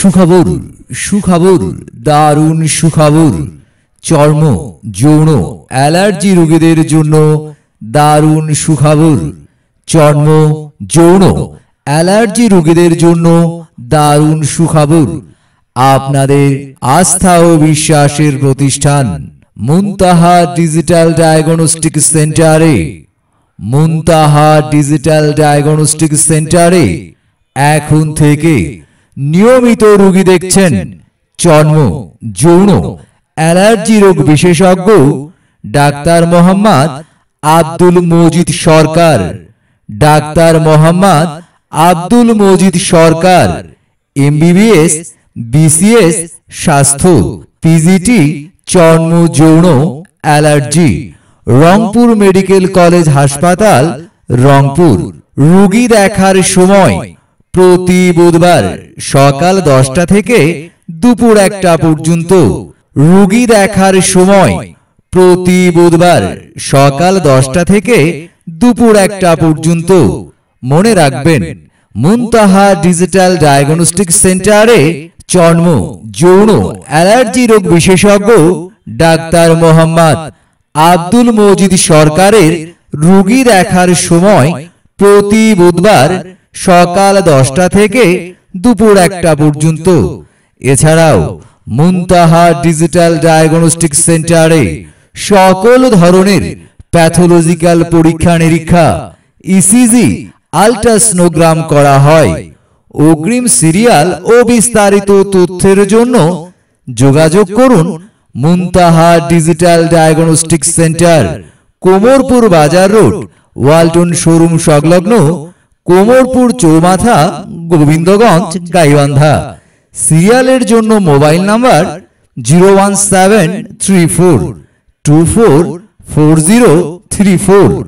সুখবর সুখবর দারুণ সুখবর। চর্ম যৌন অ্যালার্জি রোগীদের জন্য দারুণ সুখবর। চর্ম যৌন অ্যালার্জি রোগীদের জন্য দারুণ সুখবর। আপনাদের আস্থা ও বিশ্বাসের প্রতিষ্ঠান মুনতাহা ডিজিটাল ডায়াগনস্টিক সেন্টারে মুনতাহা ডিজিটাল ডায়াগনস্টিক সেন্টারে এখন থেকে নিয়মিত রোগী দেখছেন চর্ম যৌন অ্যালার্জি রোগ বিশেষজ্ঞ ডাক্তার মোহাম্মদ আব্দুল মজিদ সরকার। ডাক্তার মোহাম্মদ আব্দুল মজিদ সরকার এমবিবিএস বিসিএস স্বাস্থ্য পিজিটি চর্ম যৌন অ্যালার্জি, রংপুর মেডিকেল কলেজ হাসপাতাল রংপুর। রোগী দেখার সময় প্রতি বুধবার সকাল 10টা থেকে দুপুর 1টা পর্যন্ত। রোগী দেখার সময় প্রতি বুধবার সকাল 10টা থেকে দুপুর 1টা পর্যন্ত। মনে রাখবেন, মুনতাহা ডিজিটাল ডায়াগনস্টিক সেন্টারে চর্ম যৌন অ্যালার্জি রোগ বিশেষজ্ঞ ডাক্তার মোহাম্মদ আব্দুল মজিদ সরকারের রোগী দেখার সময় প্রতি বুধবার সকাল 10টা থেকে দুপুর 1টা পর্যন্ত। এছাড়াও মুনতাহা ডিজিটাল ডায়াগনস্টিক সেন্টারে সকল ধরনের প্যাথোলজিক্যাল পরীক্ষা নিরীক্ষা, ইসিজি, আল্ট্রাসোনোগ্রাম করা হয়। অগ্রিম সিরিয়াল ও বিস্তারিত তথ্যের জন্য যোগাযোগ করুন মুনতাহা ডিজিটাল ডায়াগনস্টিক সেন্টার, কোমরপুর বাজার রোড, ওয়ালটন শোরুম সংলগ্ন, কোমরপুর চৌমাথা, গোবিন্দগঞ্জ, গাইবান্ধা। সিরিয়ালের জন্য মোবাইল নাম্বার 01734244034।